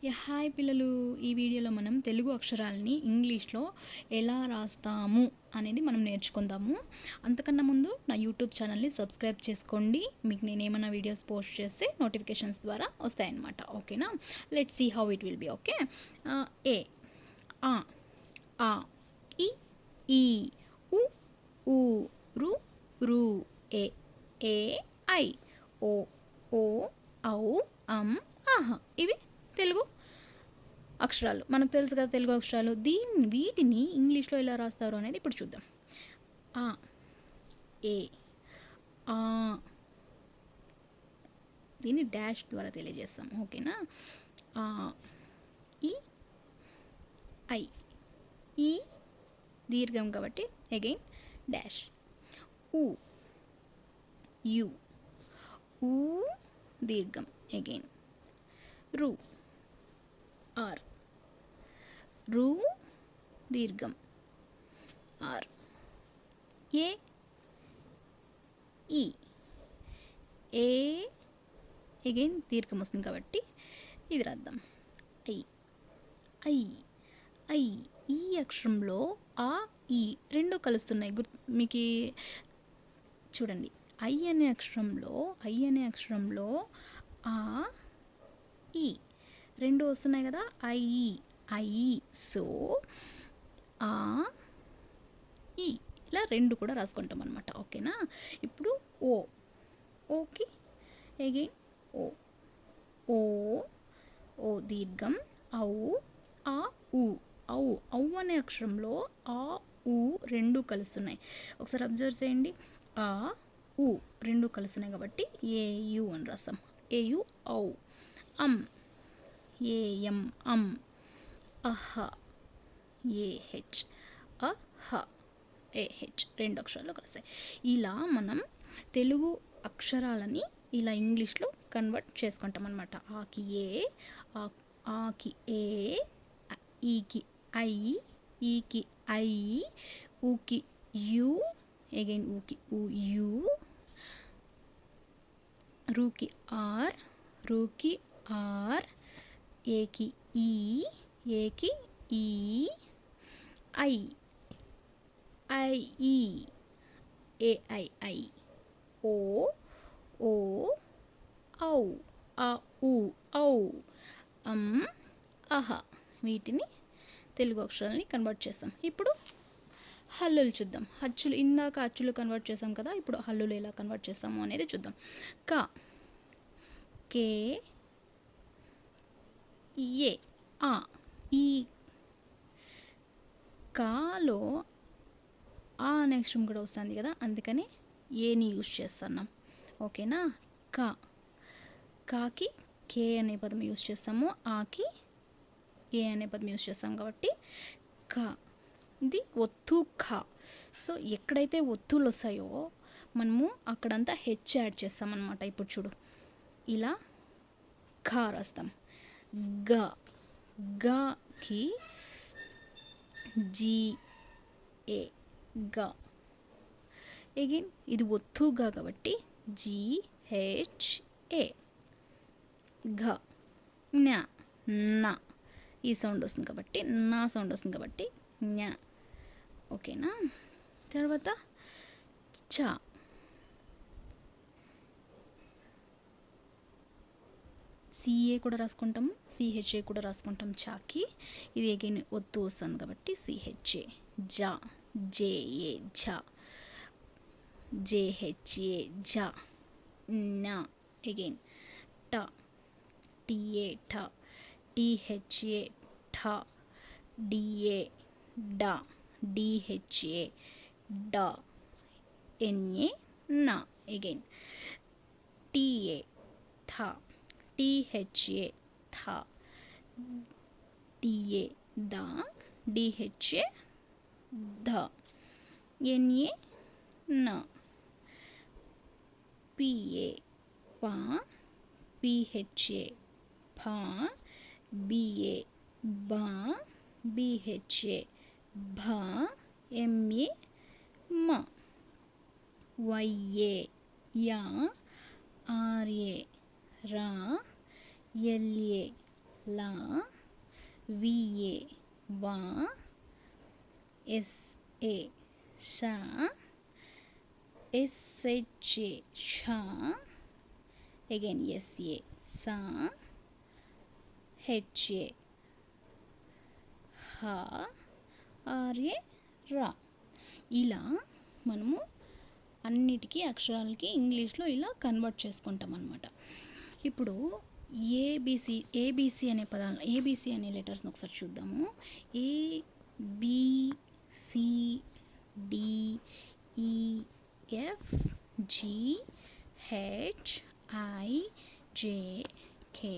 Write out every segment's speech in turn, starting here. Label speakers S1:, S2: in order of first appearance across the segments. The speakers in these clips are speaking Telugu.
S1: హాయ్ పిల్లలు, ఈ వీడియోలో మనం తెలుగు అక్షరాలని ఇంగ్లీష్లో ఎలా రాస్తాము అనేది మనం నేర్చుకుందాము. అంతకన్నా ముందు నా యూట్యూబ్ ఛానల్ని సబ్స్క్రైబ్ చేసుకోండి. మీకు నేను ఏమైనా వీడియోస్ పోస్ట్ చేస్తే నోటిఫికేషన్స్ ద్వారా వస్తాయన్నమాట. ఓకేనా? Let's see how it will be. Okay. A, ఆ, ఆ, ఈ, ఈ, ఉ, ఊ, రు, రు, ఏ, ఏ, ఐ, ఓ, ఓ, ఔ, ఆహా. ఇవి తెలుగు అక్షరాలు. మనకు తెలుసు కదా తెలుగు అక్షరాలు. వీటిని ఇంగ్లీష్లో ఎలా రాస్తారు అనేది ఇప్పుడు చూద్దాం. ఆ, ఏ, ఆ, దీన్ని డాష్ ద్వారా తెలియజేస్తాం. ఓకేనా? ఆ, ఈ, ఐ, ఈ దీర్ఘం కాబట్టి అగైన్ డాష్. ఊ, యు, ఊ దీర్ఘం అగైన్. రు, ఆర్, రు దీర్ఘం ఆర్. ఏ, ఈ, ఏ అగైన్ దీర్ఘం వస్తుంది కాబట్టి ఇది రాద్దాం. ఐ, ఐ, ఐ. ఈ అక్షరంలో ఆ, ఈ రెండు కలుస్తున్నాయి. మీకు చూడండి, ఐ అనే అక్షరంలో ఆ, ఈ రెండు వస్తున్నాయి కదా. I, I. సో ఆ, ఈ ఇలా రెండు కూడా రాసుకుంటాం అనమాట. ఓకేనా? ఇప్పుడు ఓ, ఓకి అగైన్ ఓ, ఓ, ఓ దీర్ఘం ఔ, ఆ, ఊ. ఔ, ఔ అనే అక్షరంలో ఆ, ఊ రెండు కలుస్తున్నాయి. ఒకసారి అబ్జర్వ్ చేయండి. ఆ, ఊ రెండు కలుస్తున్నాయి కాబట్టి ఏయు అని రాస్తాం. ఏయు ఔ. అమ్, ఏఎం అమ్. అహ, ఏహెచ్ అహ, ఏహెచ్ రెండు అక్షరాలు కలిసాయి. ఇలా మనం తెలుగు అక్షరాలని ఇలా ఇంగ్లీష్లో కన్వర్ట్ చేసుకుంటాం అనమాట. ఆకి ఏ, ఆకి ఏ, ఈకి ఐ, ఈకి ఐ, ఊకి యు అగైన్ ఊకి ఊ యు, రూకి ఆర్, రూకి ఆర్, ఏకి ఈ, ఏకి ఈ, ఐ, ఐ, ఈ, ఏఐ ఐ, ఓ, ఓ, ఔ, ఆ, ఊ, ఔ, అహ. వీటిని తెలుగు అక్షరాలని కన్వర్ట్ చేస్తాం. ఇప్పుడు హల్లులు చూద్దాం. ఇందాక అచ్చులు కన్వర్ట్ చేసాం కదా, ఇప్పుడు హల్లులు ఎలా కన్వర్ట్ చేస్తాము అనేది చూద్దాం. క, కే, ఏ, ఆ. ఈ కాలో ఆ అనే అక్షరం కూడా వస్తుంది కదా, అందుకని ఏని యూజ్ చేస్తున్నాం. ఓకేనా? క, కాకి కే అనే పదం యూజ్ చేస్తాము, ఆకి ఏ అనే పదం యూజ్ చేస్తాం కాబట్టి క. ఇది ఒత్తు ఖ. సో ఎక్కడైతే ఒత్తులు వస్తాయో మనము అక్కడంతా హెచ్ యాడ్ చేస్తామన్నమాట. ఇప్పుడు చూడు, ఇలా ఖ రాస్తాం. గ, గకి జీ, ఏ, గ. అగైన్ ఇది ఒత్తుగా కాబట్టి జీ, హెచ్, ఏ. ఘ, న్యా, నా ఈ సౌండ్ వస్తుంది కాబట్టి, నా సౌండ్ వస్తుంది కాబట్టి న్యా. ఓకేనా? తర్వాత చ, సిఏ కూడా రాసుకుంటాము, సిహెచ్ఏ కూడా రాసుకుంటాం చాకి. ఇది అగైన్ ఒత్తు వస్తుంది కాబట్టి సిహెచ్ఏ. జా, జేఏ జా, జేహెచ్ఏ జా. నా అగైన్ ట, టిఏ ఠ, టిహెచ్ఏ ఠ, డిఏ డా, డిహెచ్ఏ డా, ఎన్ఏ నా. అగైన్ టిఏ థ, టిహెచ్ఏ థ, డిఏ ద, డిహెచ్ఏ ధ, ఎన్ఏ న. పిఏ ప, పిహెచ్ఏ ఫ, బిఏ బ, బిహెచ్ఏ భ, ఎంఏ మ. వైఏ యా, ఆర్ఏ రా, ఎల్ఏ లా, విఏ వా, ఎస్ఏ షా, ఎస్హెచ్ఏ షా, అగైన్ ఎస్ఏ సా, హెచ్ఏ హా, ఆర్ఏ రా. ఇలా మనము అన్నిటికీ అక్షరాలకి ఇంగ్లీష్లో ఇలా కన్వర్ట్ చేసుకుంటాం అన్నమాట. ఇప్పుడు ఏబిసి అనే పదాలు, ఏబిసి అనే లెటర్స్ని ఒకసారి చూద్దాము. A B C D E F G H I J K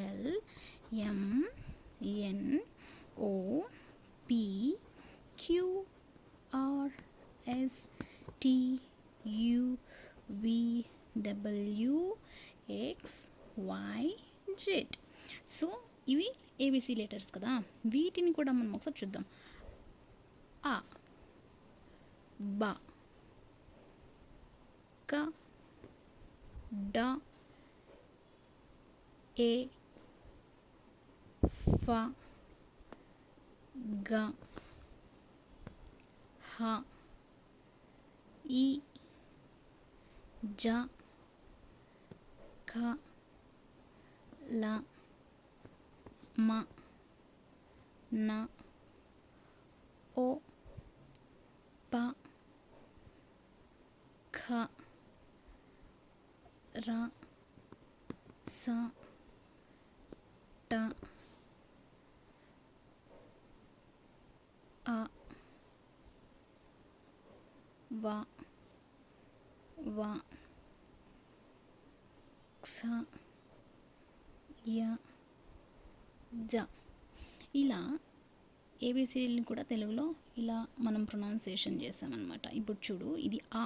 S1: L M N O P Q R S T U V W X Y Z. So ఇవి ఏబిసి లెటర్స్ కదా. వీటిని కూడా మనం ఒకసారి చూద్దాం. ఆ, బ, క, డ, ఏ, ఫ, గ, హ, ఈ, జ, ఖ, ల, మ, న, ఓ, ప, ఖ, ర, స, ట, అ, వ, వ, క్ష, య, జ. ఇలా ఏబిసిడీని కూడా తెలుగులో ఇలా మనం ప్రొనౌన్సియేషన్ చేస్తామన్నమాట. ఇప్పుడు చూడు, ఇది ఆ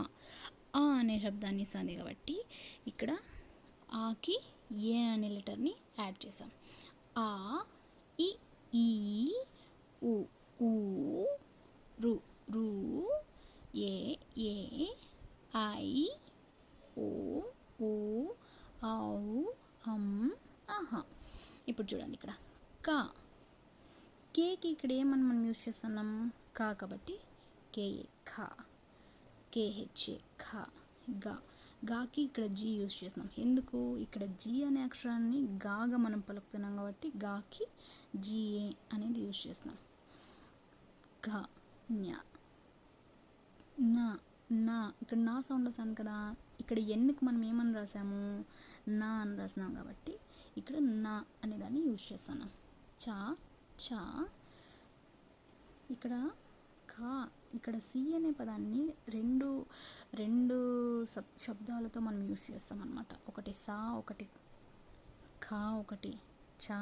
S1: అనే శబ్దాన్ని ఇస్తుంది కాబట్టి ఇక్కడ ఆకి ఏ అనే లెటర్ని యాడ్ చేసాం. ఆ, ఇ, ఈ, ఉ, ఊ, రు, రు, ఏ, ఏ, ఐ, ఓ, ఊ, ఔ, ఆహా. ఇప్పుడు చూడండి, ఇక్కడ కా, కేకి ఇక్కడ ఏమని మనం యూజ్ చేస్తున్నాం? కా కాబట్టి కేఏ ఖా, కేహెచ్ఏ ఖా, గా, గాకి ఇక్కడ జీ యూజ్ చేస్తున్నాం. ఎందుకు? ఇక్కడ జీ అనే అక్షరాన్ని గాగా మనం పలుకుతున్నాం కాబట్టి గాకి జిఏ అనేది యూజ్ చేస్తున్నాం. ఘ, న్యా, నా, నా, ఇక్కడ నా సౌండ్ వస్తుంది కదా. ఇక్కడ ఎన్నుకు మనం ఏమని రాసాము? నా అని రాసినాం కాబట్టి ఇక్కడ నా అనేదాన్ని యూజ్ చేస్తున్నాం. చా, చా, ఇక్కడ కా, ఇక్కడ సి అనే పదాన్ని రెండు శబ్దాలతో మనం యూజ్ చేస్తాం అన్నమాట. ఒకటి సా, ఒకటి ఖా, ఒకటి చా.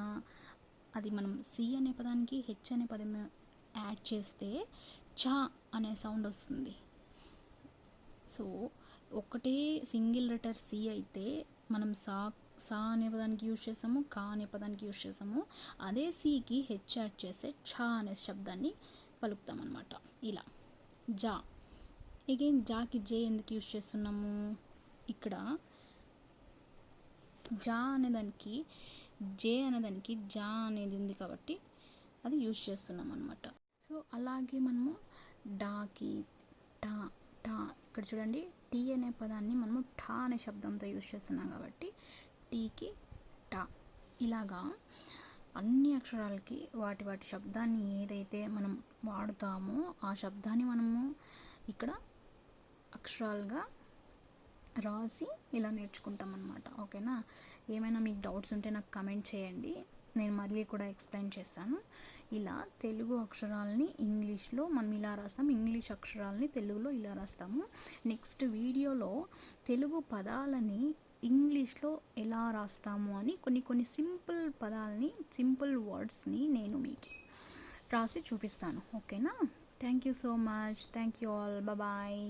S1: అది మనం సి అనే పదానికి హెచ్ అనే పదం యాడ్ చేస్తే చా అనే సౌండ్ వస్తుంది. సో ఒకటే సింగిల్ లెటర్ సి అయితే మనం సా అనే పదానికి యూజ్ చేసాము, కా అనే పదానికి యూజ్ చేసాము. అదే సికి హెచ్ యాడ్ చేస్తే ఛా అనే శబ్దాన్ని పలుకుతామన్నమాట. ఇలా జా, అగైన్ జాకి జే ఎందుకు యూజ్ చేస్తున్నాము? ఇక్కడ జా అనేదానికి జే అనేదానికి జా అనేది ఉంది కాబట్టి అది యూజ్ చేస్తున్నాం అనమాట. సో అలాగే మనము డాకి టా, టా, ఇక్కడ చూడండి టీ అనే పదాన్ని మనము ఠా అనే శబ్దంతో యూజ్ చేస్తున్నాం కాబట్టి టీకి టా. ఇలాగా అన్ని అక్షరాలకి వాటి శబ్దాన్ని ఏదైతే మనం వాడుతామో ఆ శబ్దాన్ని మనము ఇక్కడ అక్షరాలుగా రాసి ఇలా నేర్చుకుంటాం అన్నమాట. ఓకేనా? ఏమైనా మీకు డౌట్స్ ఉంటే నాకు కమెంట్ చేయండి, నేను మళ్ళీ కూడా ఎక్స్ప్లెయిన్ చేస్తాను. ఇలా తెలుగు అక్షరాలని ఇంగ్లీష్లో మనం ఇలా రాస్తాం, ఇంగ్లీష్ అక్షరాలని తెలుగులో ఇలా రాస్తాము. నెక్స్ట్ వీడియోలో తెలుగు పదాలని ఇంగ్లీష్లో ఎలా రాస్తాము అని కొన్ని సింపుల్ పదాలని, సింపుల్ వర్డ్స్ని నేను మీకు రాసి చూపిస్తాను. ఓకేనా? Thank you so much. Thank you all. Bye.